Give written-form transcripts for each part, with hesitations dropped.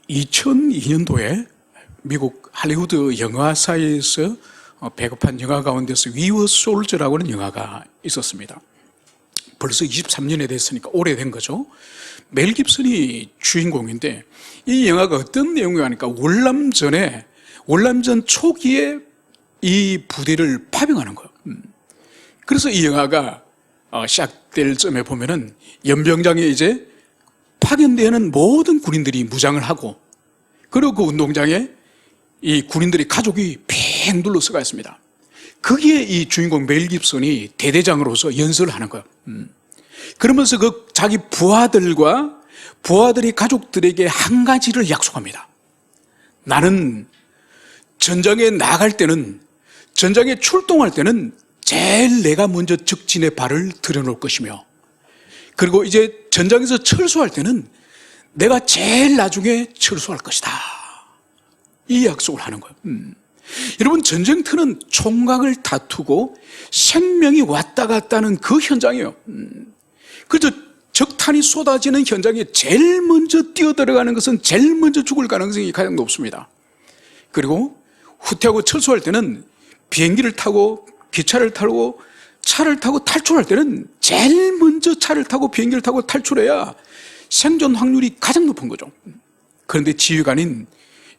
2002년도에 미국 할리우드 영화사에서 배급한 영화 가운데서 We Were Soldier라고 하는 영화가 있었습니다. 벌써 23년이 됐으니까 오래된 거죠. 멜 깁슨이 주인공인데 이 영화가 어떤 내용이냐니까 월남전 초기에 이 부대를 파병하는 거예요. 그래서 이 영화가 시작될 점에 보면은 연병장에 이제 파견되는 모든 군인들이 무장을 하고, 그리고 그 운동장에 이 군인들의 가족이 팽 둘러서가 있습니다. 거기에 이 주인공 멜 깁슨이 대대장으로서 연설을 하는 거예요. 그러면서 그 자기 부하들의 가족들에게 한 가지를 약속합니다. 나는 전장에 나갈 때는, 전장에 출동할 때는 제일 내가 먼저 적진에 발을 들여놓을 것이며, 그리고 이제 전장에서 철수할 때는 내가 제일 나중에 철수할 것이다. 이 약속을 하는 거예요. 여러분, 전쟁터는 총각을 다투고 생명이 왔다 갔다 하는 그 현장이에요. 그래서 적탄이 쏟아지는 현장에 제일 먼저 뛰어들어가는 것은 제일 먼저 죽을 가능성이 가장 높습니다. 그리고 후퇴하고 철수할 때는 비행기를 타고 기차를 타고 차를 타고 탈출할 때는 제일 먼저 차를 타고 비행기를 타고 탈출해야 생존 확률이 가장 높은 거죠. 그런데 지휘관인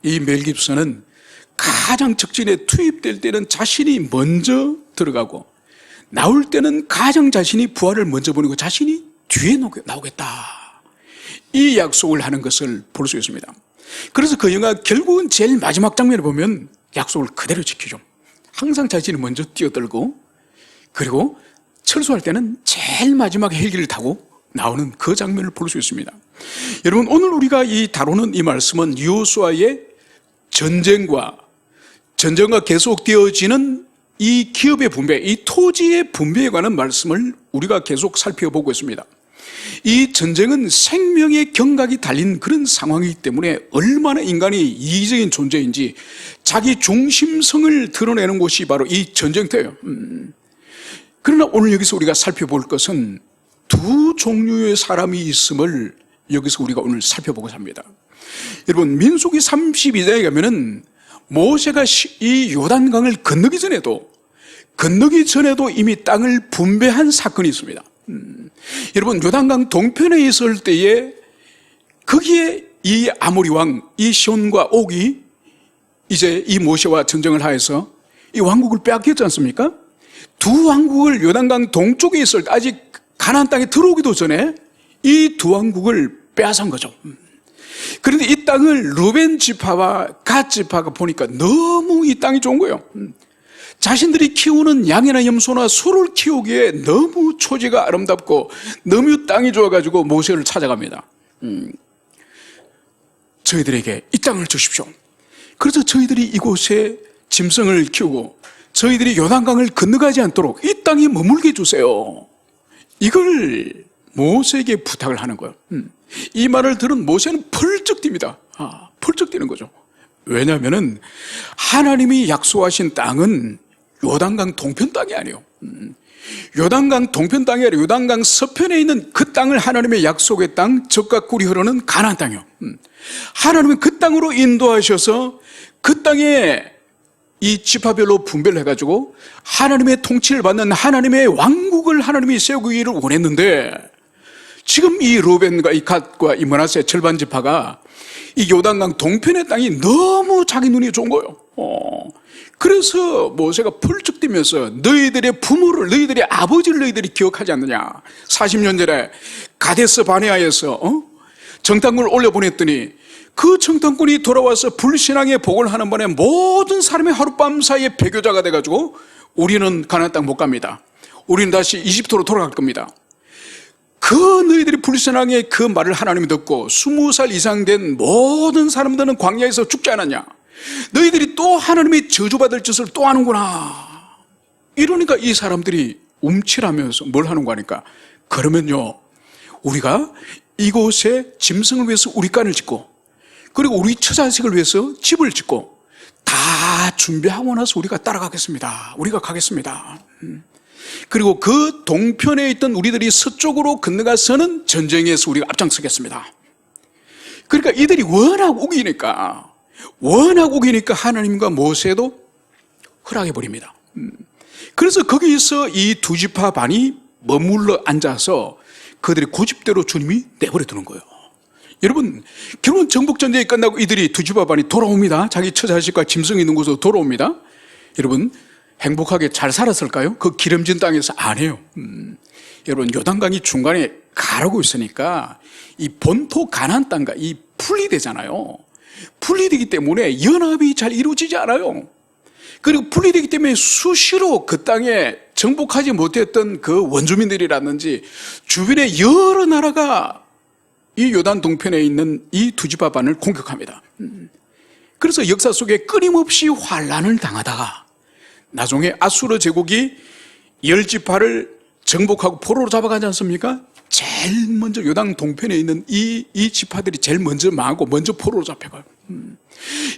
이 멜 깁슨은 가장 적진에 투입될 때는 자신이 먼저 들어가고, 나올 때는 가장 자신이 부하를 먼저 보내고 자신이 뒤에 나오겠다, 이 약속을 하는 것을 볼 수 있습니다. 그래서 그 영화 결국은 제일 마지막 장면을 보면 약속을 그대로 지키죠. 항상 자신이 먼저 뛰어들고, 그리고 철수할 때는 제일 마지막에 헬기를 타고 나오는 그 장면을 볼 수 있습니다. 여러분, 오늘 우리가 다루는 이 말씀은 여호수아의 전쟁과 계속 되어지는 이 기업의 분배, 이 토지의 분배에 관한 말씀을 우리가 계속 살펴보고 있습니다. 이 전쟁은 생명의 경각이 달린 그런 상황이기 때문에 얼마나 인간이 이기적인 존재인지 자기 중심성을 드러내는 곳이 바로 이 전쟁터예요. 그러나 오늘 여기서 우리가 살펴볼 것은 두 종류의 사람이 있음을 여기서 우리가 오늘 살펴보고자 합니다. 여러분, 민수기 32장에 가면은 모세가 이 요단강을 건너기 전에도 이미 땅을 분배한 사건이 있습니다. 여러분, 요단강 동편에 있을 때에 거기에 이 아모리 왕, 이 시온과 옥이 이제 이 모세와 전쟁을 하여서 이 왕국을 빼앗겼지 않습니까? 두 왕국을 요단강 동쪽에 있을 때, 아직 가나안 땅에 들어오기도 전에 이 두 왕국을 빼앗은 거죠. 그런데 이 땅을 루벤 지파와 갓 지파가 보니까 너무 이 땅이 좋은 거예요. 자신들이 키우는 양이나 염소나 소를 키우기에 너무 초지가 아름답고 너무 땅이 좋아가지고 모세를 찾아갑니다. 저희들에게 이 땅을 주십시오. 그래서 저희들이 이곳에 짐승을 키우고 저희들이 요단강을 건너가지 않도록 이 땅에 머물게 해주세요. 이걸 모세에게 부탁을 하는 거예요. 이 말을 들은 모세는 펄쩍 뜁니다. 펄쩍 뛰는 거죠. 왜냐하면 하나님이 약속하신 땅은 요단강 동편 땅이 아니에요. 요단강 동편 땅이 아니라 요단강 서편에 있는 그 땅을 하나님의 약속의 땅, 젖과 꿀이 흐르는 가나안 땅이에요. 하나님은 그 땅으로 인도하셔서 그 땅에 이 지파별로 분배를 해가지고 하나님의 통치를 받는 하나님의 왕국을 하나님이 세우기를 원했는데, 지금 이 루벤과 이 갓과 이 므낫세 절반 지파가 이 요단강 동편의 땅이 너무 자기 눈이 좋은 거예요. 그래서 모세가 펄쩍 뛰면서 너희들의 부모를, 너희들의 아버지를 너희들이 기억하지 않느냐. 40년 전에 가데스 바네아에서 정탐꾼을 올려보냈더니 그 정탐꾼이 돌아와서 불신앙의 복을 하는 번에 모든 사람이 하룻밤 사이에 배교자가 돼가지고 우리는 가나안 땅 못 갑니다. 우리는 다시 이집트로 돌아갈 겁니다. 그 너희들이 불신앙의 그 말을 하나님이 듣고 20살 이상 된 모든 사람들은 광야에서 죽지 않았냐. 너희들이 또 하나님의 저주받을 짓을 또 하는구나. 이러니까 이 사람들이 움찔하면서 뭘 하는 거니까, 그러면요, 우리가 이곳에 짐승을 위해서 우리간을 짓고, 그리고 우리 처자식을 위해서 집을 짓고 다 준비하고 나서 우리가 따라가겠습니다. 우리가 가겠습니다. 그리고 그 동편에 있던 우리들이 서쪽으로 건너가서는 전쟁에서 우리가 앞장서겠습니다. 그러니까 이들이 워낙 우기니까 하나님과 모세도 허락해버립니다. 그래서 거기서 이 두 지파 반이 머물러 앉아서 그들의 고집대로 주님이 내버려 두는 거예요. 여러분, 결국은 정복전쟁이 끝나고 이들이 두 지파 반이 돌아옵니다. 자기 처자식과 짐승이 있는 곳으로 돌아옵니다. 여러분, 행복하게 잘 살았을까요? 그 기름진 땅에서 안 해요. 여러분, 요단강이 중간에 가르고 있으니까 이 본토 가나안 땅과 이 분리되잖아요. 분리되기 때문에 연합이 잘 이루어지지 않아요. 그리고 분리되기 때문에 수시로 그 땅에 정복하지 못했던 그 원주민들이라든지 주변의 여러 나라가 이 요단 동편에 있는 이 두 지파 반을 공격합니다. 그래서 역사 속에 끊임없이 환란을 당하다가 나중에 아수르 제국이 10지파를 정복하고 포로로 잡아가지 않습니까? 제일 먼저 요단 동편에 있는 이 지파들이 제일 먼저 망하고 먼저 포로로 잡혀가요.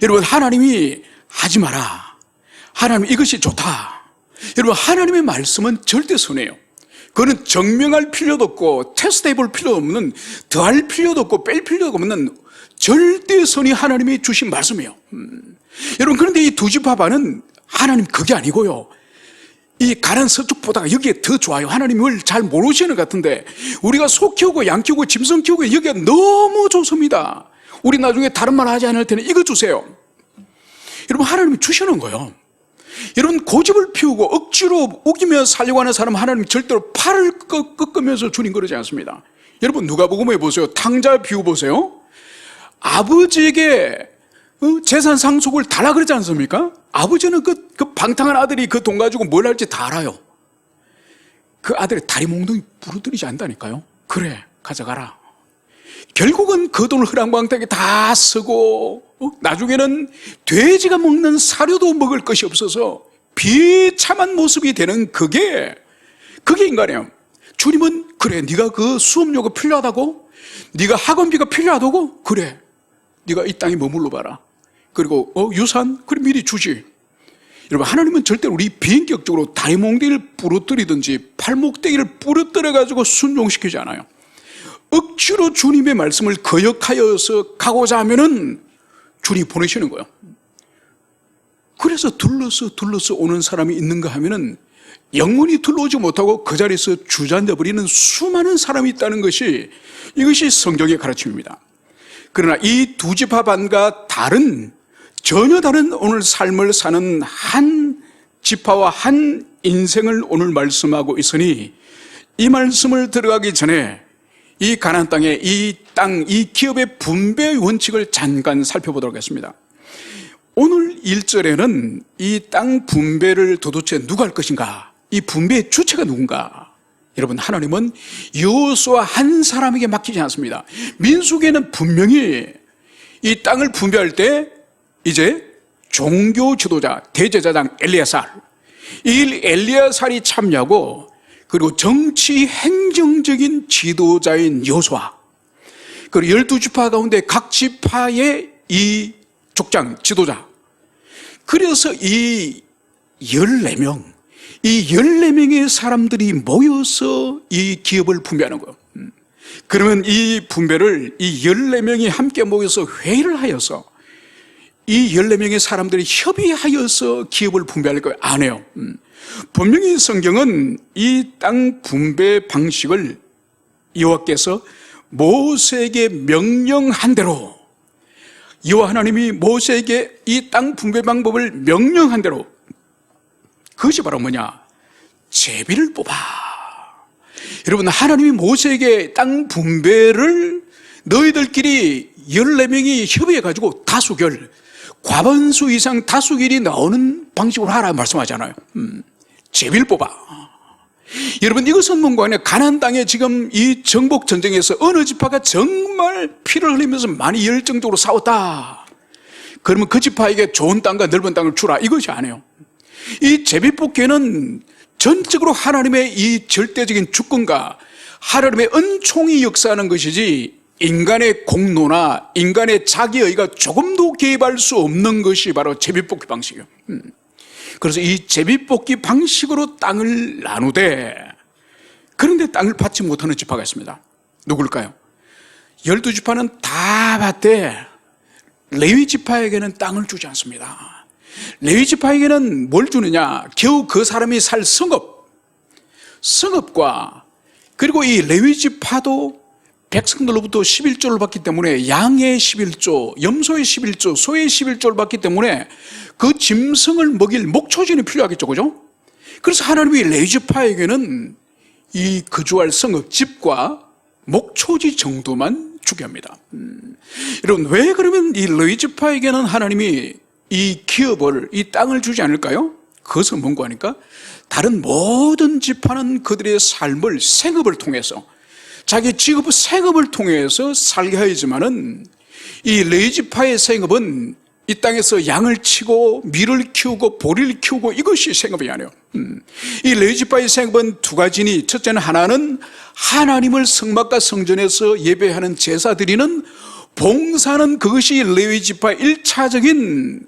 여러분, 하나님이 하지 마라, 하나님 이것이 좋다. 여러분, 하나님의 말씀은 절대 선해요. 그거는 증명할 필요도 없고 테스트 해볼 필요도 없는, 더할 필요도 없고 뺄 필요도 없는 절대 선이 하나님이 주신 말씀이에요. 여러분, 그런데 이 두 지파 반은 하나님 그게 아니고요, 이 가난 서쪽보다 여기에 더 좋아요. 하나님을 잘 모르시는 것 같은데 우리가 소 키우고 양 키우고 짐승 키우고 여기가 너무 좋습니다. 우리 나중에 다른 말 하지 않을 테니 이거 주세요. 여러분, 하나님이 주시는 거예요. 여러분, 고집을 피우고 억지로 우기며 살려고 하는 사람은 하나님 절대로 팔을 꺾으면서 주님 그러지 않습니다. 여러분, 누가복음에 보세요. 탕자 비유 보세요. 아버지에게 재산 상속을 달라 그러지 않습니까? 아버지는 그 방탕한 아들이 그 돈 가지고 뭘 할지 다 알아요. 그 아들의 다리 몽둥이 부러뜨리지 않다니까요. 그래, 가져가라. 결국은 그 돈을 흐랑방탕에 다 쓰고 나중에는 돼지가 먹는 사료도 먹을 것이 없어서 비참한 모습이 되는 그게 인간이에요. 주님은 그래, 네가 그 수업료가 필요하다고? 네가 학원비가 필요하다고? 그래, 네가 이 땅에 머물러 봐라. 그리고 유산? 그래, 미리 주지. 여러분, 하나님은 절대로 우리 비인격적으로 다리 몽둥이를 부러뜨리든지 팔목대기를 부러뜨려가지고 순종시키지 않아요. 억지로 주님의 말씀을 거역하여서 가고자 하면은 주님이 보내시는 거예요. 그래서 둘러서 오는 사람이 있는가 하면은 영원히 둘러오지 못하고 그 자리에서 주저앉아 버리는 수많은 사람이 있다는 것이, 이것이 성경의 가르침입니다. 그러나 이 두 지파 반과 전혀 다른 오늘 삶을 사는 한 지파와 한 인생을 오늘 말씀하고 있으니, 이 말씀을 들어가기 전에 이 가나안 땅의 이 기업의 분배 원칙을 잠깐 살펴보도록 하겠습니다. 오늘 1절에는 이 땅 분배를 도대체 누가 할 것인가, 이 분배의 주체가 누군가. 여러분, 하나님은 여호수아 한 사람에게 맡기지 않습니다. 민수기에는 분명히 이 땅을 분배할 때 이제 종교 지도자 대제사장 엘리야살, 이 엘리야살이 참여하고, 그리고 정치 행정적인 지도자인 여호수아, 그리고 12지파 가운데 각 지파의 이 족장 지도자, 그래서 이 14명의 사람들이 모여서 이 기업을 분배하는 거예요. 그러면 이 분배를 이 14명이 함께 모여서 회의를 하여서 이 14명의 사람들이 협의하여서 기업을 분배할 거예요? 안 해요. 분명히 성경은 이 땅 분배 방식을 여호와께서 모세에게 명령한 대로, 여호와 하나님이 모세에게 이 땅 분배 방법을 명령한 대로, 그것이 바로 뭐냐? 제비를 뽑아. 여러분, 하나님이 모세에게 땅 분배를 너희들끼리 14명이 협의해가지고 다수결, 과반수 이상 다수결이 나오는 방식으로 하라 말씀하잖아요. 제비를 뽑아. 여러분, 이것은 뭔가 아니라 가나안 땅에 지금 이 정복 전쟁에서 어느 지파가 정말 피를 흘리면서 많이 열정적으로 싸웠다, 그러면 그 지파에게 좋은 땅과 넓은 땅을 주라, 이것이 아니에요. 이 제비 뽑기에는 전적으로 하나님의 이 절대적인 주권과 하나님의 은총이 역사하는 것이지, 인간의 공로나 인간의 자기의가 조금도 개입할 수 없는 것이 바로 제비뽑기 방식이에요. 그래서 이 제비뽑기 방식으로 땅을 나누되, 그런데 땅을 받지 못하는 지파가 있습니다. 누굴까요? 12지파는 다 받되 레위지파에게는 땅을 주지 않습니다. 레위지파에게는 뭘 주느냐? 겨우 그 사람이 살 성읍과 그리고 이 레위지파도 백성들로부터 11조를 받기 때문에 양의 11조, 염소의 11조, 소의 11조를 받기 때문에 그 짐승을 먹일 목초지는 필요하겠죠, 그죠? 그래서 하나님이 레위지파에게는 이 거주할 성읍, 집과 목초지 정도만 주게 합니다. 여러분, 왜 그러면 이 레위지파에게는 하나님이 이 기업을, 이 땅을 주지 않을까요? 그것은 뭔가 하니까 다른 모든 지파는 그들의 삶을 생업을 통해서 자기 직업 생업을 통해서 살게 하지만은 이 레위지파의 생업은 이 땅에서 양을 치고 밀을 키우고 보리를 키우고 이것이 생업이 아니에요. 이 레위지파의 생업은 두 가지니, 첫째는 하나는 하나님을 성막과 성전에서 예배하는 제사 드리는 봉사는 그것이 레위지파의 1차적인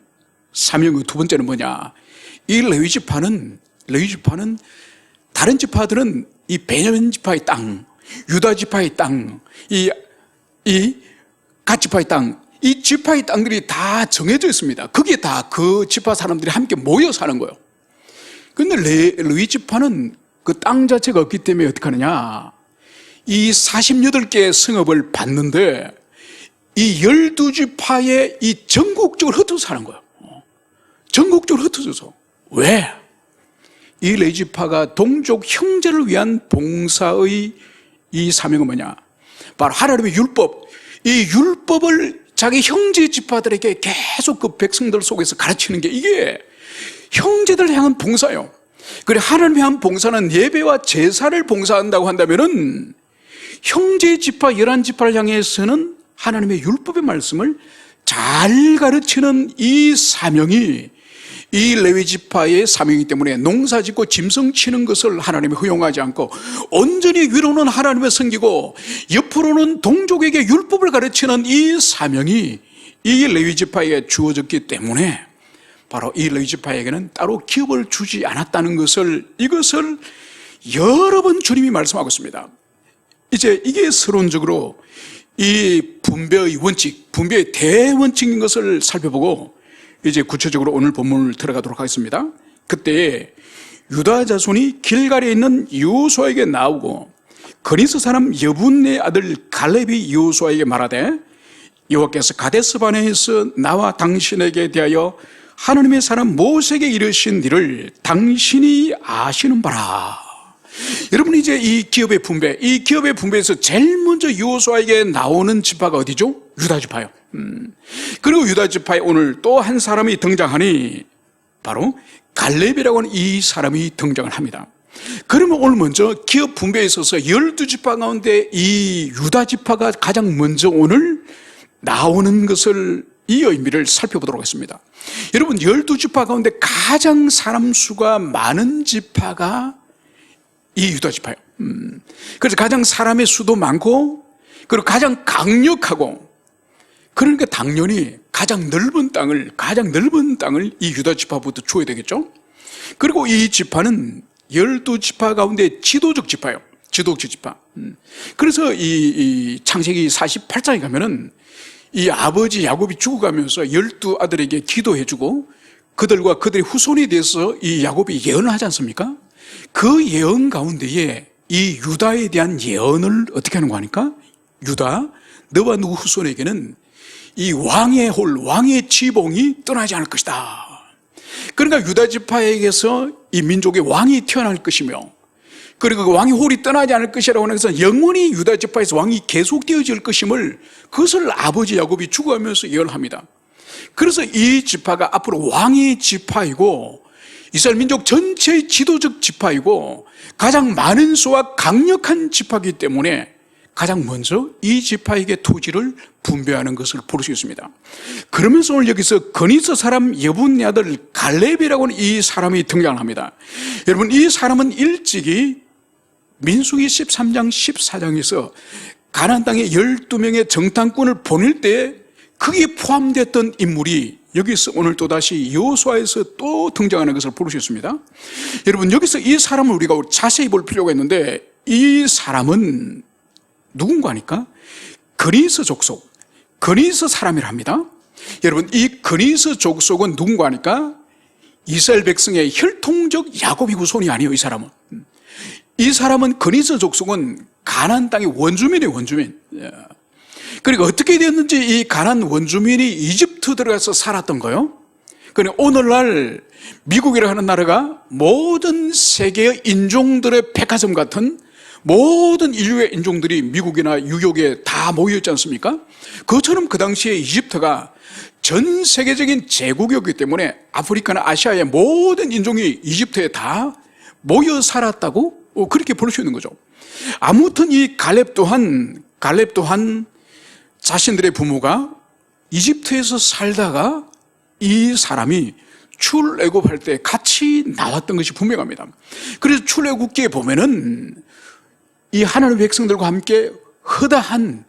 사명이고, 두 번째는 뭐냐? 이 레위지파는 다른 지파들은 이 베냐민 지파의 땅, 유다 지파의 땅, 이 갓 지파의 땅, 이 지파의 땅들이 다 정해져 있습니다. 거기에 다 그 지파 사람들이 함께 모여 사는 거예요. 그런데 레위 지파는 그 땅 자체가 없기 때문에 어떻게 하느냐? 이 48개의 성읍을 받는데 이 12지파에 이 전국적으로 흩어져 사는 거예요. 전국적으로 흩어져서. 왜? 이 레위지파가 동족 형제를 위한 봉사의 이 사명은 뭐냐? 바로 하나님의 율법, 이 율법을 자기 형제 지파들에게 계속 그 백성들 속에서 가르치는 게 이게 형제들을 향한 봉사예요. 그래, 하나님을 향한 봉사는 예배와 제사를 봉사한다고 한다면은 형제 지파 11지파를 향해서는 하나님의 율법의 말씀을 잘 가르치는 이 사명이 이 레위지파의 사명이기 때문에 농사 짓고 짐승 치는 것을 하나님이 허용하지 않고 온전히 위로는 하나님을 섬기고 옆으로는 동족에게 율법을 가르치는 이 사명이 이 레위지파에게 주어졌기 때문에 바로 이 레위지파에게는 따로 기업을 주지 않았다는 것을, 이것을 여러 번 주님이 말씀하고 있습니다. 이제 이게 서론적으로 이 분배의 원칙, 분배의 대원칙인 것을 살펴보고 이제 구체적으로 오늘 본문을 들어가도록 하겠습니다. 그때 유다 자손이 길갈에 있는 여호수아에게 나오고 그니스 사람 여분의 아들 갈렙이 여호수아에게 말하되 여호와께서 가데스 바네에서 나와 당신에게 대하여 하나님의 사람 모세에게 이르신 일을 당신이 아시는 바라. 여러분, 이제 이 기업의 분배, 이 기업의 분배에서 제일 먼저 여호수아에게 나오는 지파가 어디죠? 유다 지파요. 그리고 유다 지파에 오늘 또 한 사람이 등장하니 바로 갈렙이라고 하는 이 사람이 등장을 합니다. 그러면 오늘 먼저 기업 분배에 있어서 12지파 가운데 이 유다 지파가 가장 먼저 오늘 나오는 것을, 이 의미를 살펴보도록 하겠습니다. 여러분, 12지파 가운데 가장 사람 수가 많은 지파가 이 유다 지파예요. 그래서 가장 사람의 수도 많고 그리고 가장 강력하고, 그러니까 당연히 가장 넓은 땅을 이 유다 지파부터 줘야 되겠죠. 그리고 이 지파는 12지파 가운데 지도적 지파예요. 지도적 지파. 그래서 이 창세기 48장에 가면은 이 아버지 야곱이 죽어가면서 12아들에게 기도해주고 그들과 그들의 후손에 대해서 이 야곱이 예언을 하지 않습니까? 그 예언 가운데에 이 유다에 대한 예언을 어떻게 하는 거 하니까, 유다, 너와 누구 후손에게는 이 왕의 지봉이 떠나지 않을 것이다. 그러니까 유다 지파에게서 이 민족의 왕이 태어날 것이며, 그리고 그 왕의 홀이 떠나지 않을 것이라고 하는 것은 영원히 유다 지파에서 왕이 계속되어질 것임을, 그것을 아버지 야곱이 죽어가면서 예언합니다. 그래서 이 지파가 앞으로 왕의 지파이고 이스라엘 민족 전체의 지도적 지파이고 가장 많은 수와 강력한 지파이기 때문에 가장 먼저 이 지파에게 토지를 분배하는 것을 볼 수 있습니다. 그러면서 오늘 여기서 그니스 사람 여분의 아들 갈렙이라고 하는 이 사람이 등장합니다. 여러분, 이 사람은 일찍이 민수기 13장 14장에서 가나안 땅에 12명의 정탐꾼을 보낼 때 거기에 포함됐던 인물이 여기서 오늘 또다시 여호수아에서 또 등장하는 것을 볼 수 있습니다. 여러분, 여기서 이 사람을 우리가 자세히 볼 필요가 있는데, 이 사람은 누군가 하니까 그리스 족속, 그리스 사람이라 합니다. 여러분, 이 그리스 족속은 누군가 하니까 이스라엘 백성의 혈통적 야곱의 후손이 아니에요. 이 사람은 그리스 족속은 가나안 땅의 원주민이에요. 원주민. 그러니까 어떻게 됐는지 이 가나안 원주민이 이집트 들어가서 살았던 거예요. 그러니까 오늘날 미국이라고 하는 나라가 모든 세계의 인종들의 백화점 같은 모든 인류의 인종들이 미국이나 뉴욕에 다 모여있지 않습니까? 그것처럼 그 당시에 이집트가 전 세계적인 제국이었기 때문에 아프리카나 아시아의 모든 인종이 이집트에 다 모여 살았다고 그렇게 볼 수 있는 거죠. 아무튼 이 갈렙 또한 자신들의 부모가 이집트에서 살다가 이 사람이 출애굽할 때 같이 나왔던 것이 분명합니다. 그래서 출애굽기에 보면은 이 하나님의 백성들과 함께 허다한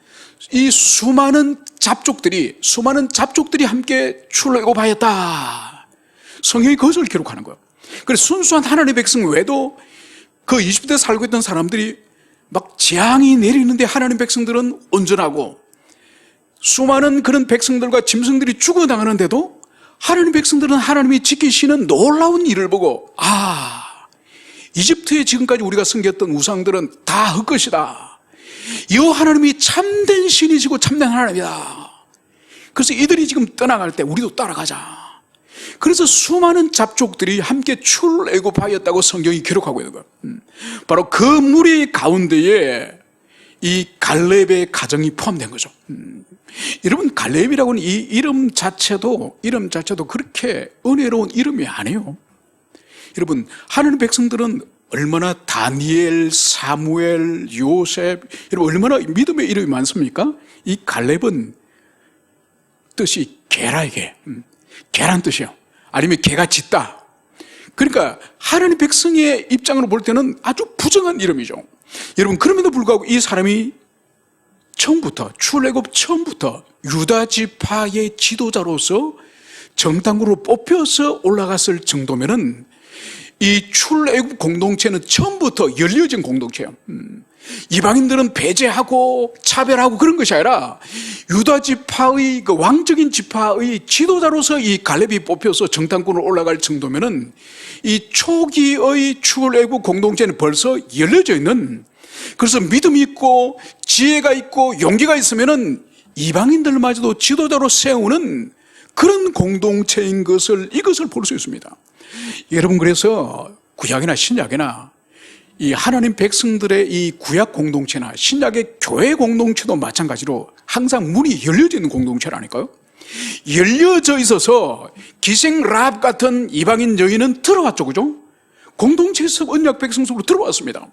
이 수많은 잡족들이 함께 출애굽하였다. 성경이 그것을 기록하는 거예요. 그래서 순수한 하나님의 백성 외에도 그 이집트에 살고 있던 사람들이 막 재앙이 내리는데 하나님의 백성들은 온전하고 수많은 그런 백성들과 짐승들이 죽어나가는데도 하나님 백성들은 하나님이 지키시는 놀라운 일을 보고 이집트에 지금까지 우리가 섬겼던 우상들은 다 헛것이다. 이 하나님이 참된 신이시고 참된 하나님이다. 그래서 이들이 지금 떠나갈 때 우리도 따라가자. 그래서 수많은 잡족들이 함께 출애굽하였다고 성경이 기록하고 있는 거예요. 바로 그 무리 가운데에 이 갈렙의 가정이 포함된 거죠. 여러분, 갈렙이라고는 이 이름 자체도 그렇게 은혜로운 이름이 아니에요. 여러분, 하나님 백성들은 얼마나 다니엘, 사무엘, 요셉, 여러분 얼마나 믿음의 이름이 많습니까? 이 갈렙은 뜻이 개라, 이게 개란 뜻이에요. 아니면 개가 짖다. 그러니까 하나님 백성의 입장으로 볼 때는 아주 부정한 이름이죠. 여러분, 그럼에도 불구하고 이 사람이 출애굽 처음부터 유다 지파의 지도자로서 정당으로 뽑혀서 올라갔을 정도면은 이 출애굽 공동체는 처음부터 열려진 공동체예요. 이방인들은 배제하고 차별하고 그런 것이 아니라 유다 지파의 그 왕적인 지파의 지도자로서 이 갈렙이 뽑혀서 정탐꾼으로 올라갈 정도면은 이 초기의 출애굽 공동체는 벌써 열려져 있는, 그래서 믿음이 있고 지혜가 있고 용기가 있으면은 이방인들마저도 지도자로 세우는 그런 공동체인 이것을 볼 수 있습니다. 여러분, 그래서 구약이나 신약이나 이 하나님 백성들의 이 구약 공동체나 신약의 교회 공동체도 마찬가지로 항상 문이 열려져 있는 공동체라니까요. 열려져 있어서 기생 라합 같은 이방인 여인은 들어왔죠, 그죠? 공동체에서 언약 백성 속으로 들어왔습니다.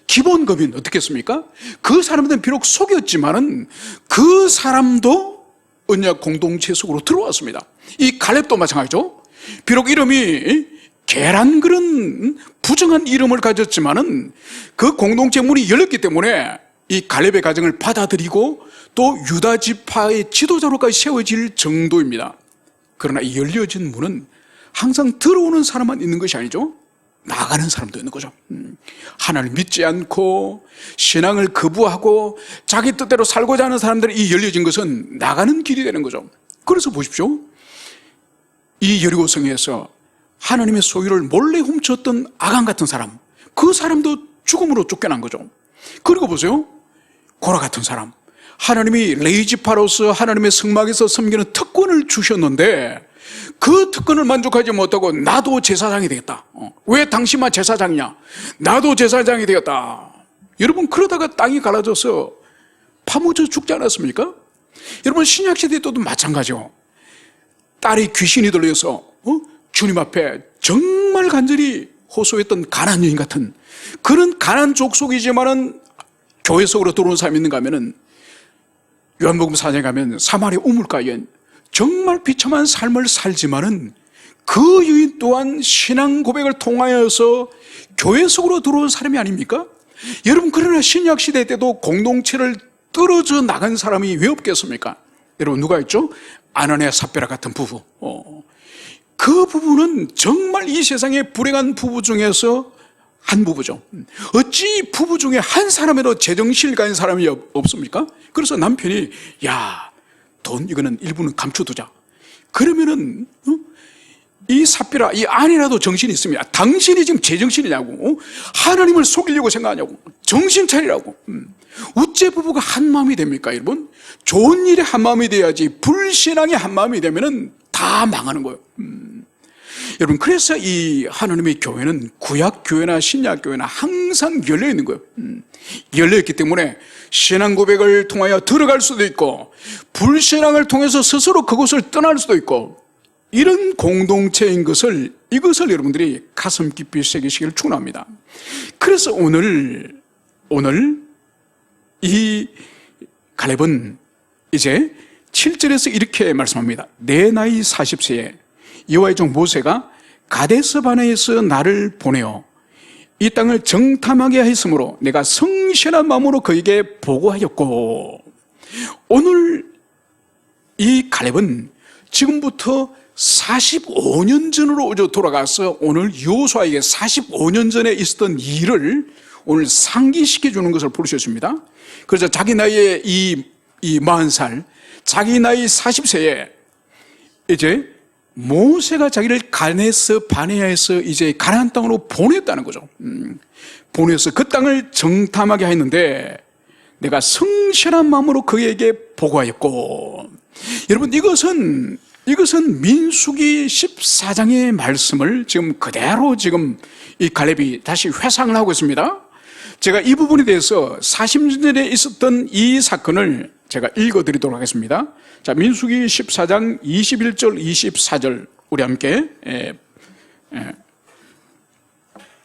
기본 법인 어떻게 했습니까? 그 사람들은 비록 속였지만은 그 사람도 언약 공동체 속으로 들어왔습니다. 이 갈렙도 마찬가지죠. 비록 이름이 개란 그런 부정한 이름을 가졌지만은 그 공동체 문이 열렸기 때문에 이 갈렙의 가정을 받아들이고 또 유다 지파의 지도자로까지 세워질 정도입니다. 그러나 이 열려진 문은 항상 들어오는 사람만 있는 것이 아니죠. 나가는 사람도 있는 거죠. 하나님을 믿지 않고 신앙을 거부하고 자기 뜻대로 살고자 하는 사람들이 이 열려진 것은 나가는 길이 되는 거죠. 그래서 보십시오. 이 여리고성에서 하나님의 소유를 몰래 훔쳤던 아간 같은 사람, 그 사람도 죽음으로 쫓겨난 거죠. 그리고 보세요. 고라 같은 사람, 하나님이 레위지파로서 하나님의 성막에서 섬기는 특권을 주셨는데 그 특권을 만족하지 못하고 나도 제사장이 되겠다. 왜 당신만 제사장이냐? 나도 제사장이 되겠다. 여러분, 그러다가 땅이 갈라져서 파묻혀 죽지 않았습니까? 여러분, 신약시대 때도 마찬가지요. 딸이 귀신이 들려서 주님 앞에 정말 간절히 호소했던 가난안 여인 같은 그런 가난안 족속이지만은 교회 속으로 들어온 사람이 있는가 하면은 요한복음 4장에 가면 사마리아 우물가에 정말 비참한 삶을 살지만은 그 여인 또한 신앙 고백을 통하여서 교회 속으로 들어온 사람이 아닙니까? 여러분, 그러나 신약시대 때도 공동체를 떨어져 나간 사람이 왜 없겠습니까? 여러분, 누가 있죠? 아나니아 삽비라 같은 부부. 그 부부는 정말 이 세상의 불행한 부부 중에서 한 부부죠. 어찌 부부 중에 한 사람에도 제정신을 가진 사람이 없습니까? 그래서 남편이 야, 돈 이거는 일부는 감춰두자. 그러면은 이 삽비라 이 아내라도 정신이 있습니다. 당신이 지금 제정신이냐고, 하나님을 속이려고 생각하냐고, 정신 차리라고. 우째 부부가 한 마음이 됩니까, 여러분? 좋은 일에 한 마음이 돼야지 불신앙에 한 마음이 되면은 다 망하는 거예요. 여러분, 그래서 이 하나님의 교회는 구약 교회나 신약 교회나 항상 열려 있는 거예요. 열려 있기 때문에 신앙 고백을 통하여 들어갈 수도 있고, 불신앙을 통해서 스스로 그곳을 떠날 수도 있고, 이런 공동체인 것을, 이것을 여러분들이 가슴 깊이 새기시기를 축원합니다. 그래서 오늘 이 갈렙은 이제 7절에서 이렇게 말씀합니다. 내 나이 40세에 여호와의 종 모세가 가데스 바네에서 나를 보내어 이 땅을 정탐하게 하였으므로 내가 성실한 마음으로 그에게 보고하였고, 오늘 이 갈렙은 지금부터 45년 전으로 돌아가서 오늘 여호수아에게 45년 전에 있었던 일을 오늘 상기시켜 주는 것을 볼 수 있습니다. 그래서 자기 나이에 이 40살, 자기 나이 40세에 이제 모세가 자기를 가데스 바네아에서 이제 가나안 땅으로 보냈다는 거죠. 보내서 그 땅을 정탐하게 했는데 내가 성실한 마음으로 그에게 보고하였고, 여러분, 이것은 민수기 14장의 말씀을 지금 그대로 지금 이 갈렙이 다시 회상을 하고 있습니다. 제가 이 부분에 대해서 40년 전에 있었던 이 사건을 제가 읽어드리도록 하겠습니다. 자, 민수기 14장 21절 24절 우리 함께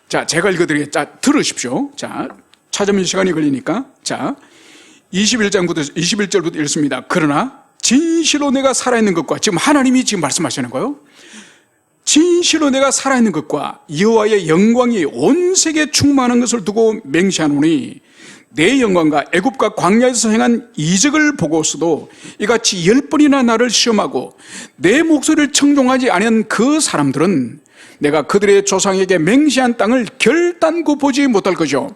자, 제가 읽어드리겠습니다. 자, 들으십시오. 자, 찾으면 시간이 걸리니까. 자, 21절부터 읽습니다. 그러나 진실로 내가 살아있는 것과, 지금 하나님이 지금 말씀하시는 거예요. 진실로 내가 살아있는 것과 여호와의 영광이 온 세계에 충만한 것을 두고 맹세하노니 내 영광과 애굽과 광야에서 행한 이적을 보고서도 이같이 10번이나 나를 시험하고 내 목소리를 청종하지 아니한 그 사람들은 내가 그들의 조상에게 맹세한 땅을 결단코 보지 못할 것이요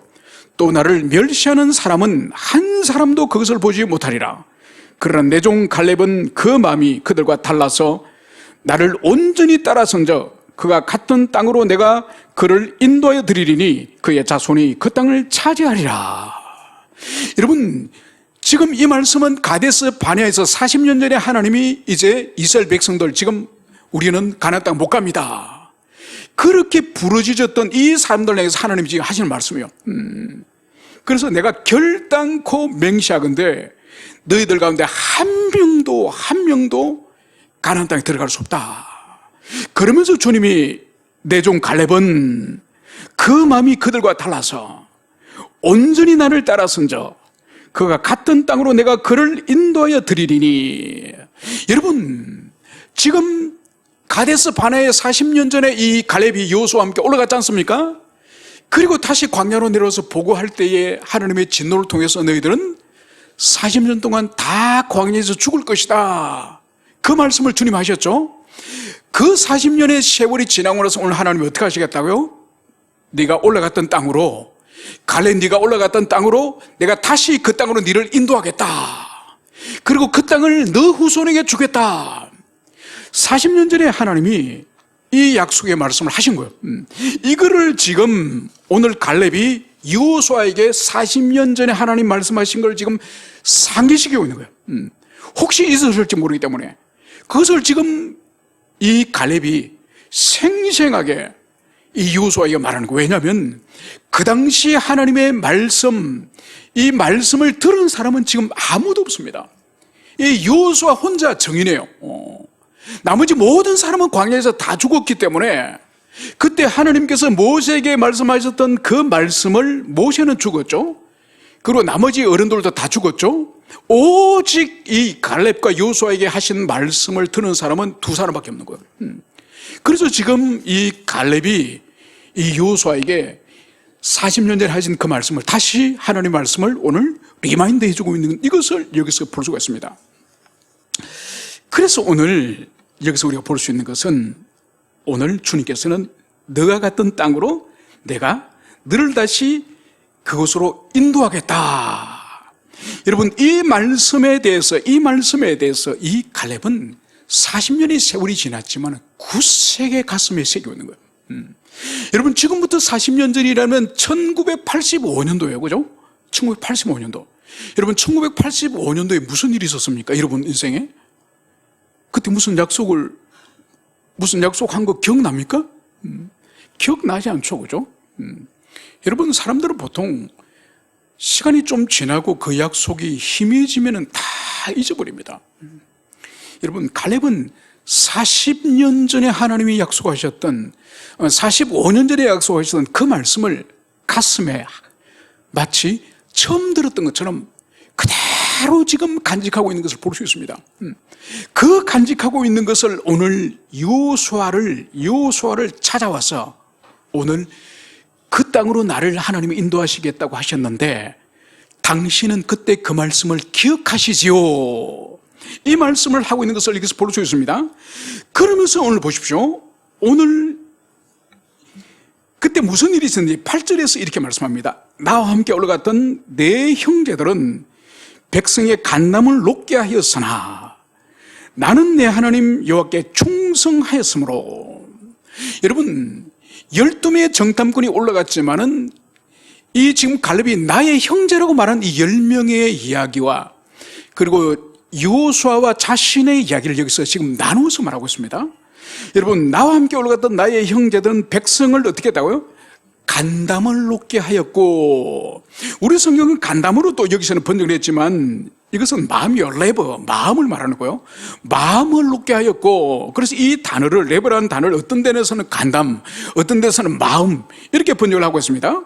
또 나를 멸시하는 사람은 한 사람도 그것을 보지 못하리라. 그러나 내 종 갈렙은 그 마음이 그들과 달라서 나를 온전히 따라선저 그가 갔던 땅으로 내가 그를 인도하여 드리리니 그의 자손이 그 땅을 차지하리라. 여러분, 지금 이 말씀은 가데스 바네아에서 40년 전에 하나님이 이제 이스라엘 백성들, 지금 우리는 가나안 땅 못 갑니다, 그렇게 부르짖었던 이 사람들 에게서 하나님이 지금 하시는 말씀이에요. 그래서 내가 결단코 맹세하건대 너희들 가운데 한 명도 가나안 땅에 들어갈 수 없다. 그러면서 주님이 내 종 갈렙은 그 마음이 그들과 달라서 온전히 나를 따라선저 그가 갔던 땅으로 내가 그를 인도하여 드리리니. 여러분, 지금 가데스 바네아에 40년 전에 이 갈렙이 여호수아와 함께 올라갔지 않습니까? 그리고 다시 광야로 내려와서 보고할 때에 하나님의 진노를 통해서 너희들은 40년 동안 다 광야에서 죽을 것이다, 그 말씀을 주님 하셨죠. 그 40년의 세월이 지나고 나서 오늘 하나님이 어떻게 하시겠다고요? 네가 올라갔던 땅으로, 갈렙 네가 올라갔던 땅으로 내가 다시 그 땅으로 너를 인도하겠다. 그리고 그 땅을 너 후손에게 주겠다. 40년 전에 하나님이 이 약속의 말씀을 하신 거예요. 이거를 지금 오늘 갈렙이 여호수아에게 40년 전에 하나님 말씀하신 걸 지금 상기시키고 있는 거예요. 혹시 있었을지 모르기 때문에 그것을 지금 이 갈렙이 생생하게 이 여호수아에게 말하는 거예요. 왜냐하면 그 당시 하나님의 말씀, 이 말씀을 들은 사람은 지금 아무도 없습니다. 이 여호수아 혼자 정인이에요. 나머지 모든 사람은 광야에서 다 죽었기 때문에 그때 하나님께서 모세에게 말씀하셨던 그 말씀을, 모세는 죽었죠. 그리고 나머지 어른들도 다 죽었죠. 오직 이 갈렙과 여호수아에게 하신 말씀을 듣는 사람은 두 사람밖에 없는 거예요. 그래서 지금 이 갈렙이 이 여호수아에게 40년 전에 하신 그 말씀을, 다시 하나님의 말씀을 오늘 리마인드 해주고 있는 이것을 여기서 볼 수가 있습니다. 그래서 오늘 여기서 우리가 볼 수 있는 것은, 오늘 주님께서는 너가 갔던 땅으로 내가 너를 다시 그곳으로 인도하겠다. 여러분, 이 말씀에 대해서 이 갈렙은 40년의 세월이 지났지만 굳세게 가슴에 새기고 있는 거예요. 여러분, 지금부터 40년 전이라면 1985년도예요. 그죠? 1985년도. 여러분, 1985년도에 무슨 일이 있었습니까? 여러분 인생에? 그때 무슨 약속한 거 기억납니까? 기억나지 않죠. 그죠? 여러분, 사람들은 보통 시간이 좀 지나고 그 약속이 희미해지면 다 잊어버립니다. 여러분, 갈렙은 40년 전에 하나님이 약속하셨던, 45년 전에 약속하셨던 그 말씀을 가슴에 마치 처음 들었던 것처럼 그대로 지금 간직하고 있는 것을 볼 수 있습니다. 그 간직하고 있는 것을 오늘 여호수아를 찾아와서 오늘 그 땅으로 나를 하나님이 인도하시겠다고 하셨는데 당신은 그때 그 말씀을 기억하시지요? 이 말씀을 하고 있는 것을 여기서 볼 수 있습니다. 그러면서 오늘 보십시오. 오늘 그때 무슨 일이 있었는지 8절에서 이렇게 말씀합니다. 나와 함께 올라갔던 내 형제들은 백성의 간남을 높게 하였으나 나는 내 하나님 여호와께 충성하였으므로. 여러분, 12명의 정탐꾼이 올라갔지만은 이 지금 갈렙이 나의 형제라고 말한 이 10명의 이야기와 그리고 여호수아와 자신의 이야기를 여기서 지금 나누어서 말하고 있습니다. 여러분, 나와 함께 올라갔던 나의 형제들은 백성을 어떻게 했다고요? 간담을 높게 하였고, 우리 성경은 간담으로 또 여기서는 번역을 했지만 이것은 마음이요, 레버, 마음을 말하는 거예요. 마음을 높게 하였고, 그래서 이 단어를, 레버라는 단어를 어떤 데에서는 간담, 어떤 데서는 마음, 이렇게 번역을 하고 있습니다.